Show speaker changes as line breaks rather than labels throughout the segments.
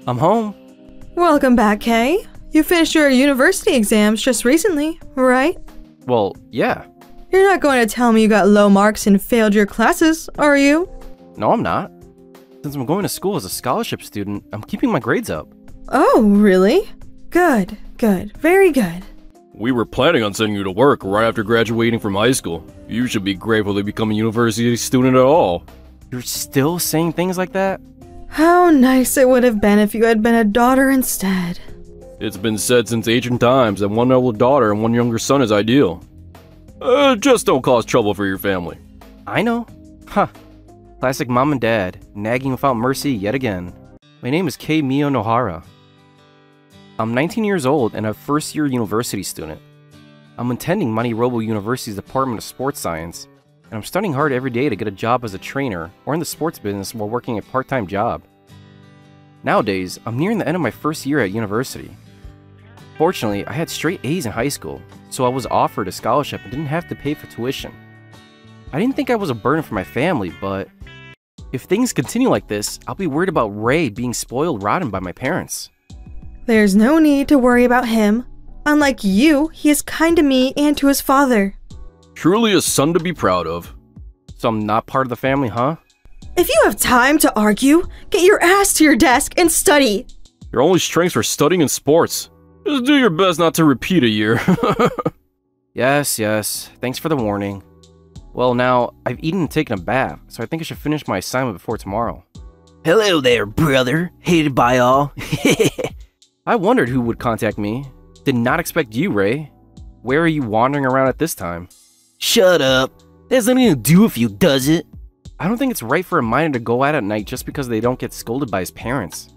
I'm home.
Welcome back, Kay. You finished your university exams just recently, right?
Well, yeah.
You're not going to tell me you got low marks and failed your classes, are you?
No, I'm not. Since I'm going to school as a scholarship student, I'm keeping my grades up.
Oh, really? Good, good, very good.
We were planning on sending you to work right after graduating from high school. You should be grateful to become a university student at all.
You're still saying things like that?
How nice it would have been if you had been a daughter instead.
It's been said since ancient times that one older daughter and one younger son is ideal. Just don't cause trouble for your family.
I know. Huh. Classic mom and dad, nagging without mercy yet again. My name is Kei Mio Nohara. I'm 19 years old and a first-year university student. I'm attending MoniRobo University's Department of Sports Science, and I'm studying hard every day to get a job as a trainer or in the sports business while working a part-time job. Nowadays, I'm nearing the end of my first year at university. Fortunately, I had straight A's in high school, so I was offered a scholarship and didn't have to pay for tuition. I didn't think I was a burden for my family, but if things continue like this, I'll be worried about Ray being spoiled rotten by my parents.
There's no need to worry about him. Unlike you, he is kind to me and to his father.
Truly a son to be proud of.
So I'm not part of the family, huh?
If you have time to argue, get your ass to your desk and study.
Your only strengths are studying and sports. Just do your best not to repeat a year.
Yes. Thanks for the warning. Well, now, I've eaten and taken a bath, so I think I should finish my assignment before tomorrow.
Hello there, brother. Hated by all.
I wondered who would contact me. Did not expect you, Ray. Where are you wandering around at this time?
Shut up. That has nothing to do with you, does it?
I don't think it's right for a minor to go out at night just because they don't get scolded by his parents.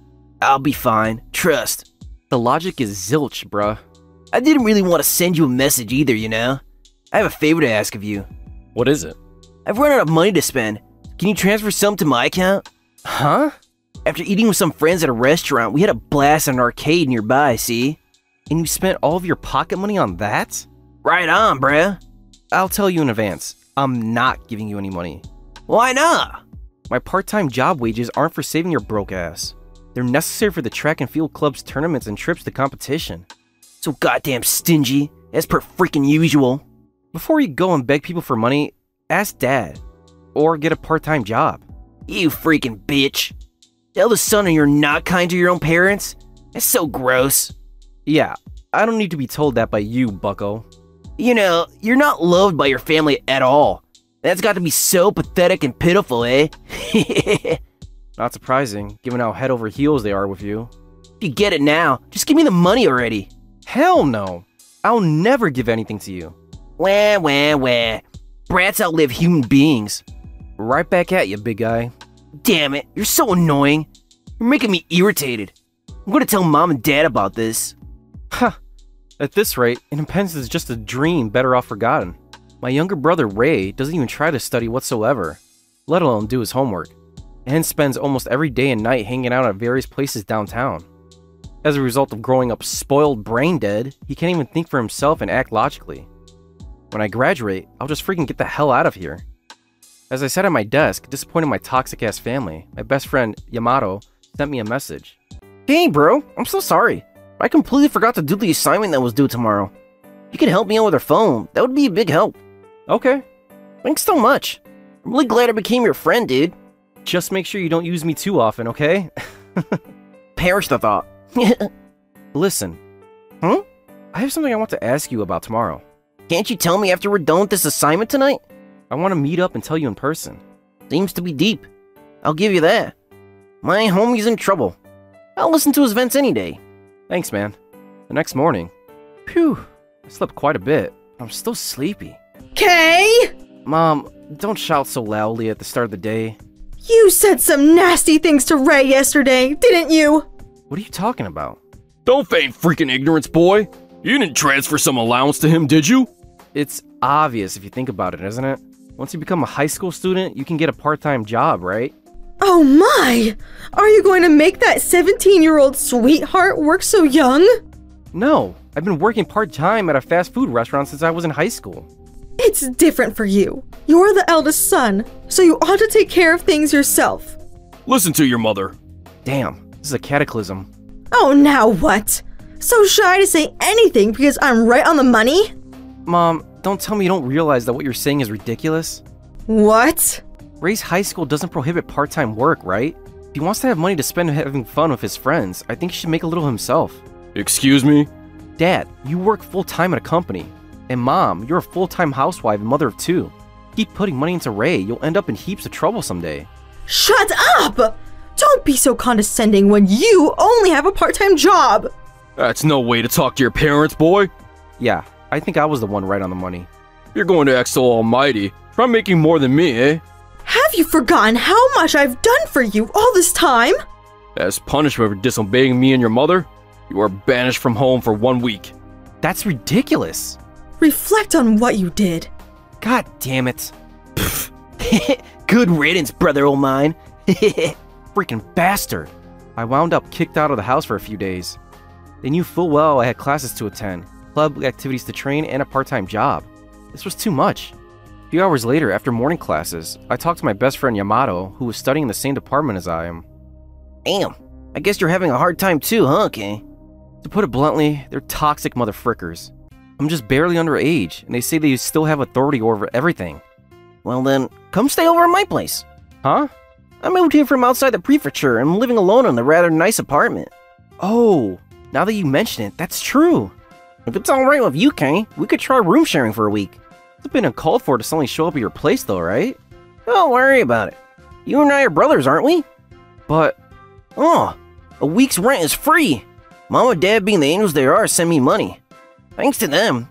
I'll be fine. Trust.
The logic is zilch, bruh.
I didn't really want to send you a message either, you know? I have a favor to ask of you.
What is it?
I've run out of money to spend. Can you transfer some to my account?
Huh?
After eating with some friends at a restaurant, we had a blast at an arcade nearby, see?
And you spent all of your pocket money on that?
Right on, bruh.
I'll tell you in advance, I'm not giving you any money.
Why not?
My part-time job wages aren't for saving your broke ass. They're necessary for the track and field club's tournaments and trips to competition.
So goddamn stingy, as per freaking usual.
Before you go and beg people for money, ask Dad. Or get a part-time job.
You freaking bitch. Tell the son you're not kind to your own parents? That's so gross.
Yeah, I don't need to be told that by you, bucko.
You know, you're not loved by your family at all. That's got to be so pathetic and pitiful, eh?
Not surprising, given how head over heels they are with you.
If you get it now, just give me the money already.
Hell no. I'll never give anything to you.
Wah. Brats outlive human beings.
Right back at you, big guy.
Damn it, you're so annoying. You're making me irritated. I'm gonna tell Mom and Dad about this.
Huh. At this rate, independence is just a dream better off forgotten. My younger brother Ray doesn't even try to study whatsoever, let alone do his homework, and spends almost every day and night hanging out at various places downtown. As a result of growing up spoiled brain dead, he can't even think for himself and act logically. When I graduate, I'll just freaking get the hell out of here. As I sat at my desk, disappointed in my toxic-ass family, my best friend, Yamato, sent me a message.
Hey bro, I'm so sorry. I completely forgot to do the assignment that was due tomorrow. You can help me out with your phone. That would be a big help.
Okay.
Thanks so much. I'm really glad I became your friend, dude.
Just make sure you don't use me too often, okay?
Perish the thought.
Listen. I have something I want to ask you about tomorrow.
Can't you tell me after we're done with this assignment tonight?
I want to meet up and tell you in person.
Seems to be deep. I'll give you that. My homie's in trouble. I'll listen to his vents any day.
Thanks, man. The next morning. Phew. I slept quite a bit. I'm still sleepy.
Kay!
Mom, don't shout so loudly at the start of the day.
You said some nasty things to Ray yesterday, didn't you?
What are you talking about?
Don't feign freaking ignorance, boy. You didn't transfer some allowance to him, did you?
It's obvious if you think about it, isn't it? Once you become a high school student, you can get a part-time job, right?
Oh my! Are you going to make that 17-year-old sweetheart work so young?
No, I've been working part-time at a fast food restaurant since I was in high school.
It's different for you. You're the eldest son, so you ought to take care of things yourself.
Listen to your mother.
Damn, This is a cataclysm.
Oh, now what? So shy to say anything because I'm right on the money?
Mom, don't tell me you don't realize that what you're saying is ridiculous.
What?
Ray's high school doesn't prohibit part-time work, right? If he wants to have money to spend having fun with his friends, I think he should make a little himself.
Excuse me?
Dad, you work full-time at a company. And Mom, you're a full-time housewife and mother of 2. Keep putting money into Ray, you'll end up in heaps of trouble someday.
Shut up! Don't be so condescending when you only have a part-time job!
That's no way to talk to your parents, boy.
Yeah, I think I was the one right on the money.
You're going to act so almighty. Try making more than me, eh?
Have you forgotten how much I've done for you all this time?
As punishment for disobeying me and your mother, you are banished from home for 1 week.
That's ridiculous.
Reflect on what you did.
God damn it.
Good riddance, brother old mine.
Freaking bastard. I wound up kicked out of the house for a few days. They knew full well I had classes to attend, club activities to train, and a part-time job. This was too much. A few hours later, after morning classes, I talked to my best friend Yamato, who was studying in the same department as I am.
Damn, I guess you're having a hard time too, huh, Kay?
To put it bluntly, they're toxic motherfrickers. I'm just barely underage, and they say they still have authority over everything.
Well then, come stay over at my place.
Huh?
I moved here from outside the prefecture and I'm living alone in a rather nice apartment.
Oh, now that you mention it, that's true.
If it's alright with you, Kay, we could try room sharing for a week.
It's been uncalled for to suddenly show up at your place though, right?
Don't worry about it. You and I are brothers, aren't we?
But...
Oh, a week's rent is free. Mom and Dad, being the angels they are, send me money. Thanks to them,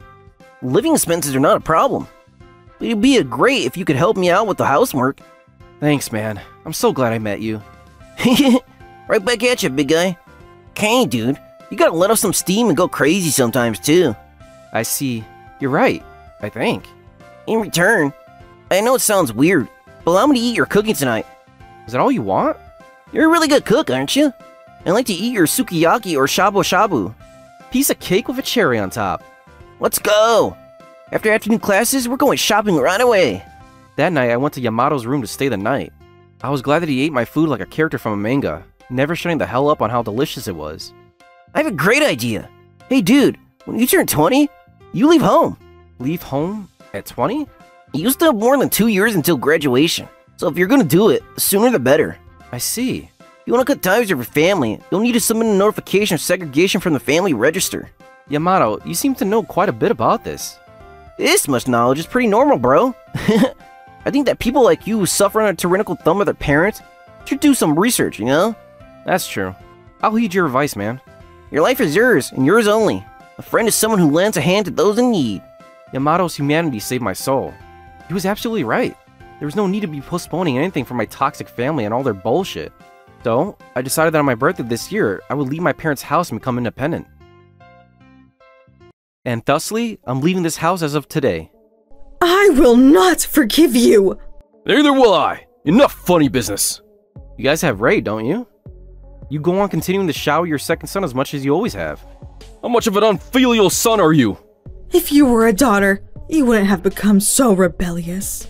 living expenses are not a problem. It'd be great if you could help me out with the housework.
Thanks, man. I'm so glad I met you.
Right back at you, big guy. Kane, dude, you gotta let off some steam and go crazy sometimes, too.
I see. You're right, I think.
In return, I know it sounds weird, but allow me to eat your cooking tonight.
Is that all you want?
You're a really good cook, aren't you? I like to eat your sukiyaki or shabu shabu.
Piece of cake with a cherry on top.
Let's go! After afternoon classes, we're going shopping right away.
That night, I went to Yamato's room to stay the night. I was glad that he ate my food like a character from a manga, never shutting the hell up on how delicious it was.
I have a great idea. Hey dude, when you turn 20, you leave home.
Leave home? At 20?
You still have more than 2 years until graduation, so if you're gonna do it, the sooner the better.
I see.
If you wanna cut ties with your family, you'll need to submit a notification of segregation from the family register.
Yamato, you seem to know quite a bit about this.
This much knowledge is pretty normal, bro. I think that people like you who suffer under a tyrannical thumb of their parents should do some research, you know?
That's true. I'll heed your advice, man.
Your life is yours, and yours only. A friend is someone who lends a hand to those in need.
Yamato's humanity saved my soul. He was absolutely right. There was no need to be postponing anything for my toxic family and all their bullshit. So, I decided that on my birthday this year, I would leave my parents' house and become independent. And thusly, I'm leaving this house as of today.
I will not forgive you!
Neither will I. Enough funny business.
You guys have Ray, don't you? You go on continuing to shower your second son as much as you always have.
How much of an unfilial son are you?
If you were a daughter, you wouldn't have become so rebellious.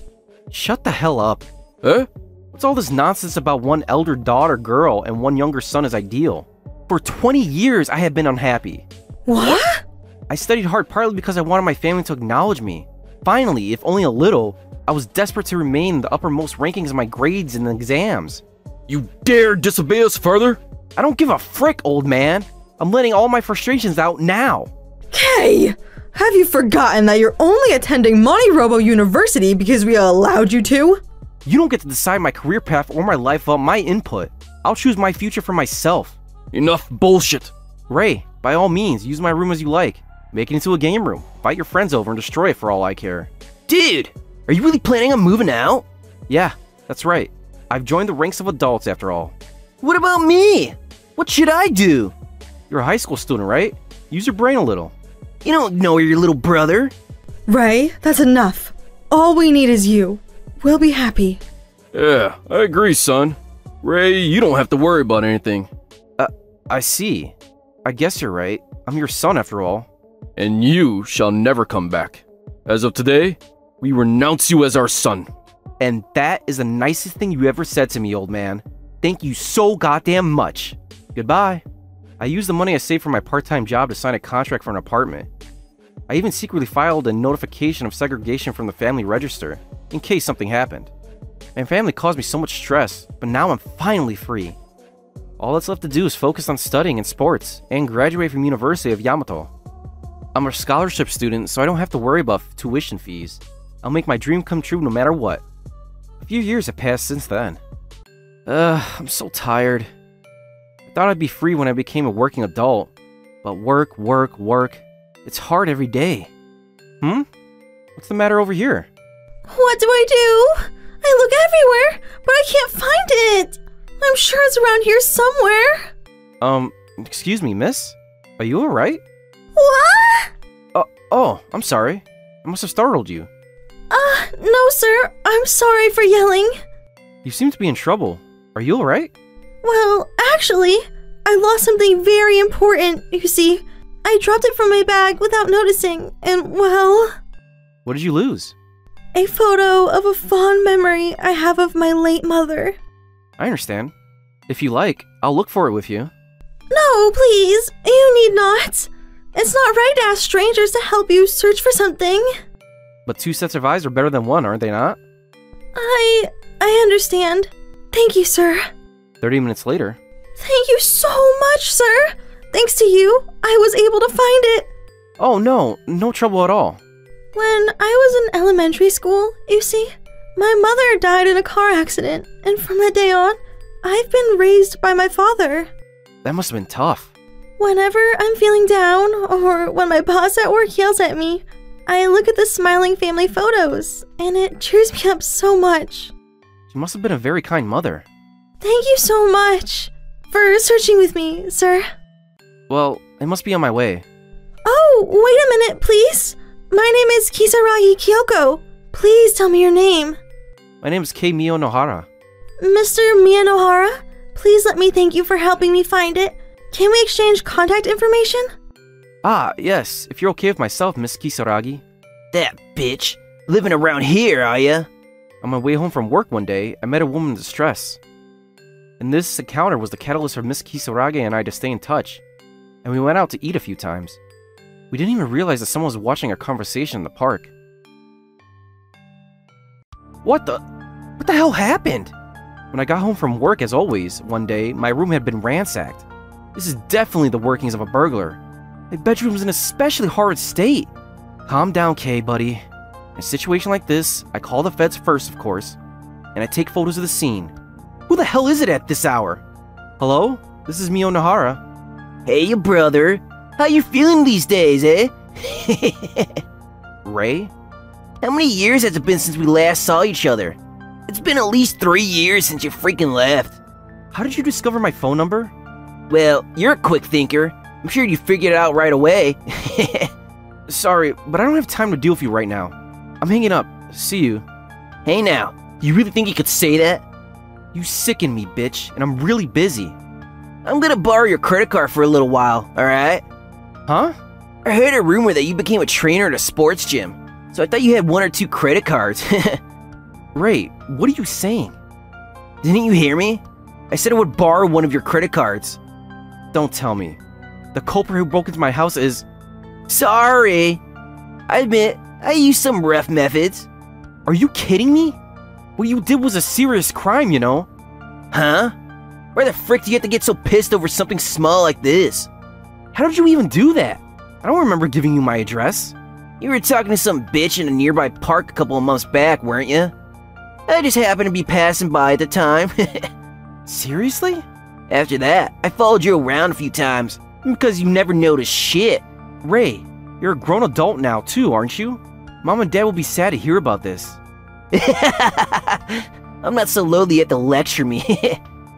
Shut the hell up.
Eh?
What's all this nonsense about one elder daughter girl and one younger son is ideal? For 20 years, I have been unhappy.
What?
I studied hard partly because I wanted my family to acknowledge me. Finally, if only a little, I was desperate to remain in the uppermost rankings of my grades and exams.
You dare disobey us further?
I don't give a frick, old man. I'm letting all my frustrations out now.
Kay! Have you forgotten that you're only attending MoniRobo University because we allowed you to?
You don't get to decide my career path or my life without my input. I'll choose my future for myself.
Enough bullshit.
Ray, by all means, use my room as you like. Make it into a game room. Invite your friends over and destroy it for all I care.
Dude, are you really planning on moving out?
Yeah, that's right. I've joined the ranks of adults after all.
What about me? What should I do?
You're a high school student, right? Use your brain a little.
You don't know your little brother.
Ray, that's enough. All we need is you. We'll be happy.
Yeah, I agree, son. Ray, you don't have to worry about anything.
I see. I guess you're right. I'm your son after all.
And you shall never come back. As of today, we renounce you as our son.
And that is the nicest thing you ever said to me, old man. Thank you so goddamn much. Goodbye. I used the money I saved from my part-time job to sign a contract for an apartment. I even secretly filed a notification of segregation from the family register, in case something happened. My family caused me so much stress, but now I'm finally free. All that's left to do is focus on studying and sports, and graduate from University of Yamato. I'm a scholarship student, so I don't have to worry about tuition fees. I'll make my dream come true no matter what. A few years have passed since then. I'm so tired. I thought I'd be free when I became a working adult, but work, work, work. It's hard every day. What's the matter over here?
What do I do? I look everywhere, but I can't find it. I'm sure it's around here somewhere.
Excuse me, miss? Are you alright?
What?
Oh, I'm sorry. I must have startled you.
No, sir. I'm sorry for yelling.
You seem to be in trouble. Are you alright?
Well, actually, I lost something very important, you see. I dropped it from my bag without noticing, and well...
What did you lose?
A photo of a fond memory I have of my late mother.
I understand. If you like, I'll look for it with you.
No, please. You need not. It's not right to ask strangers to help you search for something.
But 2 sets of eyes are better than 1, aren't they not?
I understand. Thank you, sir.
30 minutes later.
Thank you so much, sir. Thanks to you, I was able to find it.
Oh no, no trouble at all.
When I was in elementary school, you see, my mother died in a car accident, and from that day on, I've been raised by my father.
That must have been tough.
Whenever I'm feeling down, or when my boss at work yells at me, I look at the smiling family photos, and it cheers me up so much.
She must have been a very kind mother.
Thank you so much for searching with me, sir.
Well, I must be on my way.
Oh, wait a minute, please. My name is Kisaragi Kyoko. Please tell me your name.
My name is Kei Mio Nohara.
Mr. Miyanohara, please let me thank you for helping me find it. Can we exchange contact information?
Ah, yes, if you're okay with myself, Miss Kisaragi.
That bitch. Living around here, are ya?
On my way home from work one day, I met a woman in distress. And this encounter was the catalyst for Miss Kisaragi and I to stay in touch. And we went out to eat a few times. We didn't even realize that someone was watching our conversation in the park. What the hell happened? When I got home from work, as always, one day, my room had been ransacked. This is definitely the workings of a burglar. My bedroom's in an especially horrid state. Calm down, Kay, buddy. In a situation like this, I call the feds first, of course, and I take photos of the scene. Who the hell is it at this hour? Hello? This is Mio Nohara.
Hey, brother. How you feeling these days, eh?
Ray?
How many years has it been since we last saw each other? It's been at least 3 years since you freaking left.
How did you discover my phone number?
Well, you're a quick thinker. I'm sure you figured it out right away.
Sorry, but I don't have time to deal with you right now. I'm hanging up. See you.
Hey now, you really think you could say that?
You sicken me, bitch, and I'm really busy.
I'm gonna borrow your credit card for a little while, alright?
Huh?
I heard a rumor that you became a trainer at a sports gym, so I thought you had 1 or 2 credit cards.
Ray, what are you saying?
Didn't you hear me? I said I would borrow 1 of your credit cards.
Don't tell me. The culprit who broke into my house is...
Sorry. I admit, I used some rough methods.
Are you kidding me? What you did was a serious crime, you know?
Huh? Why the frick do you have to get so pissed over something small like this?
How did you even do that? I don't remember giving you my address.
You were talking to some bitch in a nearby park a couple of months back, weren't you? I just happened to be passing by at the time.
Seriously?
After that, I followed you around a few times, because you never noticed shit.
Ray, you're a grown adult now too, aren't you? Mom and Dad will be sad to hear about this.
I'm not so low that you have to lecture me.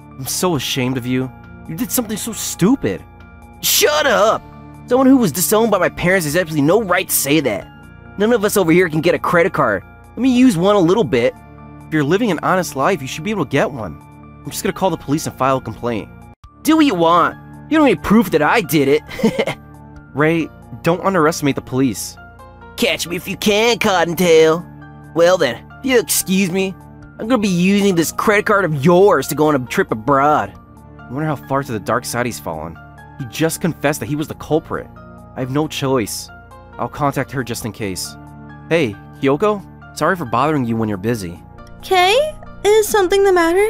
I'm so ashamed of you. You did something so stupid.
Shut up! Someone who was disowned by my parents has absolutely no right to say that. None of us over here can get a credit card. Let me use one a little bit.
If you're living an honest life, you should be able to get one. I'm just gonna call the police and file a complaint.
Do what you want. You don't need proof that I did it.
Ray, don't underestimate the police.
Catch me if you can, Cottontail. Well then, if you'll excuse me, I'm gonna be using this credit card of yours to go on a trip abroad.
I wonder how far to the dark side he's fallen. He just confessed that he was the culprit. I have no choice. I'll contact her just in case. Hey, Kyoko? Sorry for bothering you when you're busy.
Kay? Is something the matter?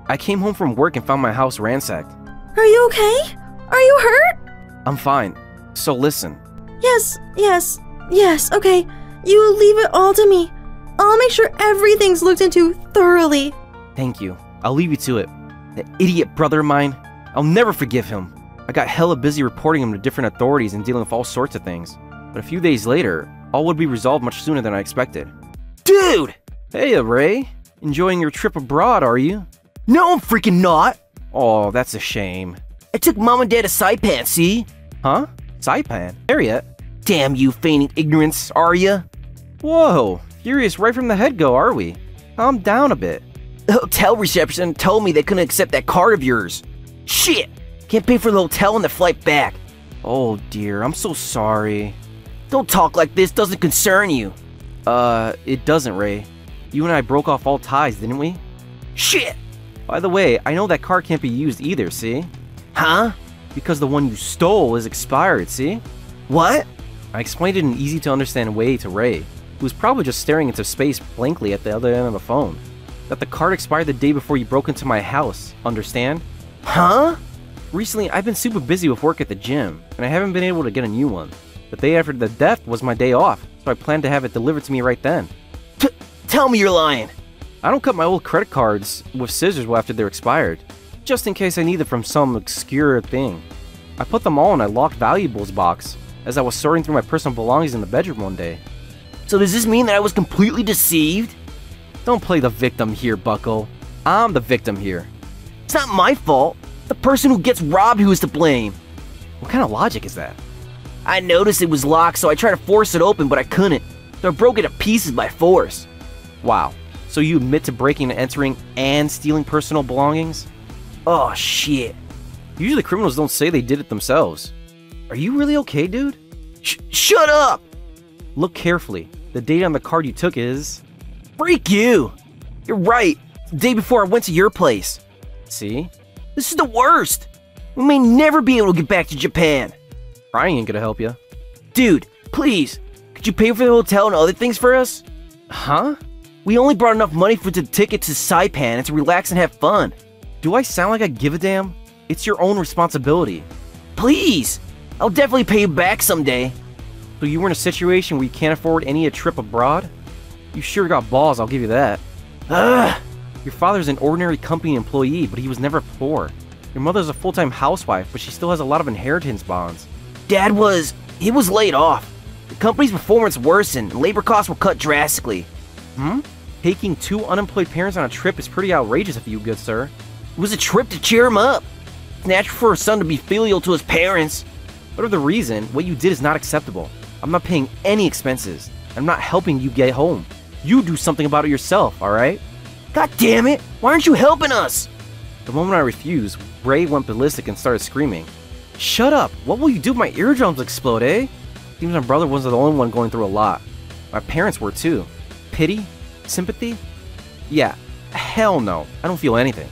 I came home from work and found my house ransacked.
Are you okay? Are you hurt?
I'm fine. So listen.
Yes, okay. You leave it all to me. I'll make sure everything's looked into thoroughly.
Thank you. I'll leave you to it. That idiot brother of mine, I'll never forgive him. I got hella busy reporting him to different authorities and dealing with all sorts of things. But a few days later, all would be resolved much sooner than I expected.
Dude!
Hey, Ray. Enjoying your trip abroad, are you?
No, I'm freaking not!
Oh, that's a shame.
I took Mom and Dad to Saipan, see?
Huh? Saipan? There yet?
Damn you, feigning ignorance, are ya?
Whoa, furious right from the head-go, are we? Calm down a bit.
The hotel reception told me they couldn't accept that card of yours. Shit! Can't pay for the hotel and the flight back.
Oh dear, I'm so sorry.
Don't talk like this, doesn't concern you.
It doesn't, Ray. You and I broke off all ties, didn't we?
Shit!
By the way, I know that card can't be used either, see?
Huh?
Because the one you stole is expired, see?
What?
I explained it in an easy-to-understand way to Ray, who was probably just staring into space blankly at the other end of the phone. That the card expired the day before you broke into my house, understand?
Huh?
Recently, I've been super busy with work at the gym, and I haven't been able to get a new one. The day after the death was my day off, so I planned to have it delivered to me right then.
Tell me you're lying.
I don't cut my old credit cards with scissors after they're expired, just in case I need them from some obscure thing. I put them all in a locked valuables box, as I was sorting through my personal belongings in the bedroom one day.
So does this mean that I was completely deceived?
Don't play the victim here, bucko. I'm the victim here.
It's not my fault. The person who gets robbed who is to blame.
What kind of logic is that?
I noticed it was locked, so I tried to force it open, but I couldn't. So I broke it to pieces by force.
Wow. So you admit to breaking and entering and stealing personal belongings?
Oh, shit.
Usually criminals don't say they did it themselves. Are you really okay, dude?
Shut up!
Look carefully. The date on the card you took is...
Freak you! You're right. It's the day before I went to your place.
See?
This is the worst. We may never be able to get back to Japan.
Crying ain't gonna help you.
Dude, please. Could you pay for the hotel and other things for us?
Huh?
We only brought enough money for the ticket to Saipan and to relax and have fun.
Do I sound like I give a damn? It's your own responsibility.
Please! I'll definitely pay you back someday.
So you were in a situation where you can't afford a trip abroad? You sure got balls, I'll give you that.
Ugh!
Your father's an ordinary company employee, but he was never poor. Your mother's a full-time housewife, but she still has a lot of inheritance bonds.
Dad was laid off. The company's performance worsened and labor costs were cut drastically.
Taking two unemployed parents on a trip is pretty outrageous of you, good sir.
It was a trip to cheer him up. It's natural for a son to be filial to his parents.
Whatever the reason, what you did is not acceptable. I'm not paying any expenses. I'm not helping you get home. You do something about it yourself, alright?
God damn it! Why aren't you helping us?
The moment I refused, Ray went ballistic and started screaming. Shut up! What will you do if my eardrums explode, eh? Seems my brother wasn't the only one going through a lot. My parents were too. Pity? Sympathy? Yeah, hell no. I don't feel anything.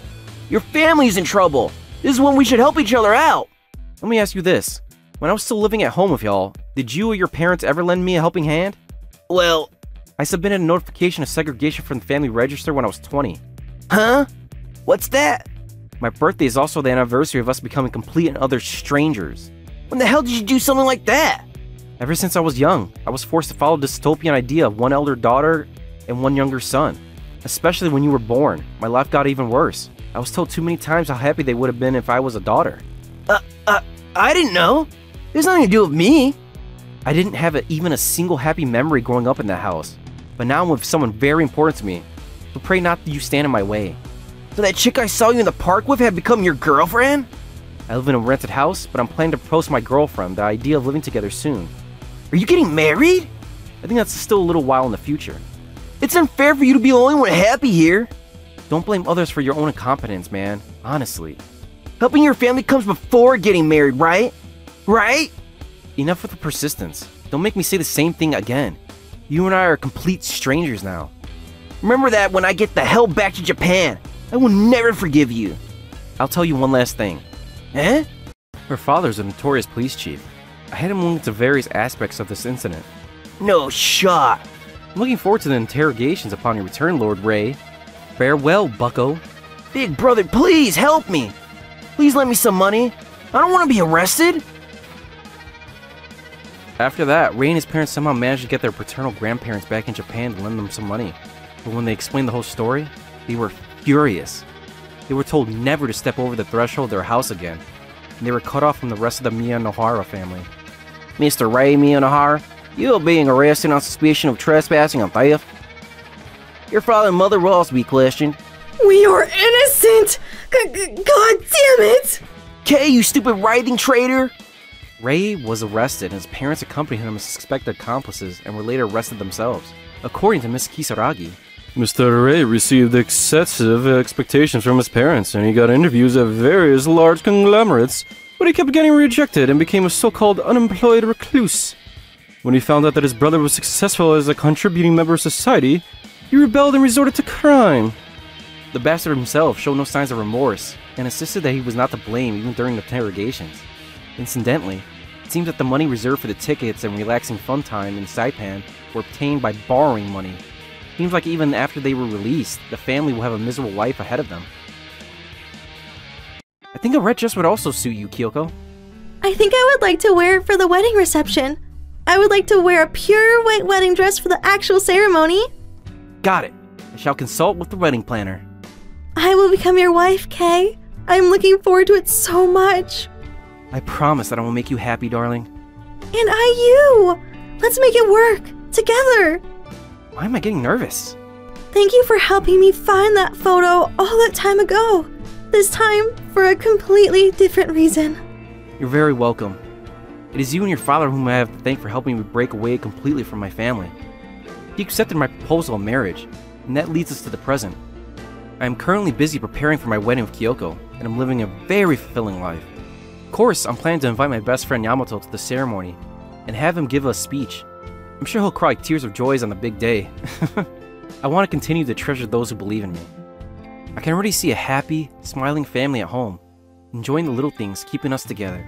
Your family's in trouble. This is when we should help each other out.
Let me ask you this. When I was still living at home with y'all, did you or your parents ever lend me a helping hand?
Well...
I submitted a notification of segregation from the family register when I was 20.
Huh? What's that?
My birthday is also the anniversary of us becoming complete and utter strangers.
When the hell did you do something like that?
Ever since I was young, I was forced to follow the dystopian idea of one elder daughter and one younger son. Especially when you were born, my life got even worse. I was told too many times how happy they would have been if I was a daughter.
I didn't know. There's nothing to do with me.
I didn't have even a single happy memory growing up in that house. But now I'm with someone very important to me. So pray not that you stand in my way.
So that chick I saw you in the park with had become your girlfriend?
I live in a rented house, but I'm planning to propose to my girlfriend the idea of living together soon.
Are you getting married?
I think that's still a little while in the future.
It's unfair for you to be the only one happy here.
Don't blame others for your own incompetence, man. Honestly.
Helping your family comes before getting married, right? Right?
Enough with the persistence. Don't make me say the same thing again. You and I are complete strangers now.
Remember that when I get the hell back to Japan. I will never forgive you.
I'll tell you one last thing.
Eh?
Her father's a notorious police chief. I had him look into various aspects of this incident.
No shot.
I'm looking forward to the interrogations upon your return, Lord Ray. Farewell, bucko.
Big brother, please help me. Please lend me some money. I don't want to be arrested.
After that, Ray and his parents somehow managed to get their paternal grandparents back in Japan to lend them some money. But when they explained the whole story, they were furious. They were told never to step over the threshold of their house again, and they were cut off from the rest of the Miyanohara family.
Mr. Ray Miyanohara, you are being arrested on suspicion of trespassing and theft. Your father and mother will also be questioned.
We are innocent! God damn it!
Kay, you stupid writhing traitor!
Ray was arrested, and his parents accompanied him as suspected accomplices and were later arrested themselves. According to Miss Kisaragi,
Mr. Ray received excessive expectations from his parents, and he got interviews at various large conglomerates, but he kept getting rejected and became a so-called unemployed recluse. When he found out that his brother was successful as a contributing member of society, he rebelled and resorted to crime.
the bastard himself showed no signs of remorse and insisted that he was not to blame even during the interrogations. Incidentally, it seems that the money reserved for the tickets and relaxing fun time in Saipan were obtained by borrowing money. Seems like even after they were released, the family will have a miserable life ahead of them. I think a red dress would also suit you, Kyoko.
I think I would like to wear it for the wedding reception. I would like to wear a pure white wedding dress for the actual ceremony.
Got it. I shall consult with the wedding planner.
I will become your wife, Kay. I'm looking forward to it so much.
I promise that I will make you happy, darling.
And you! Let's make it work, together!
Why am I getting nervous?
Thank you for helping me find that photo all that time ago. This time, for a completely different reason.
You're very welcome. It is you and your father whom I have to thank for helping me break away completely from my family. He accepted my proposal of marriage, and that leads us to the present. I am currently busy preparing for my wedding with Kyoko, and I'm living a very fulfilling life. Of course, I'm planning to invite my best friend Yamato to the ceremony, and have him give a speech. I'm sure he'll cry tears of joy on the big day. I want to continue to treasure those who believe in me. I can already see a happy, smiling family at home, enjoying the little things keeping us together.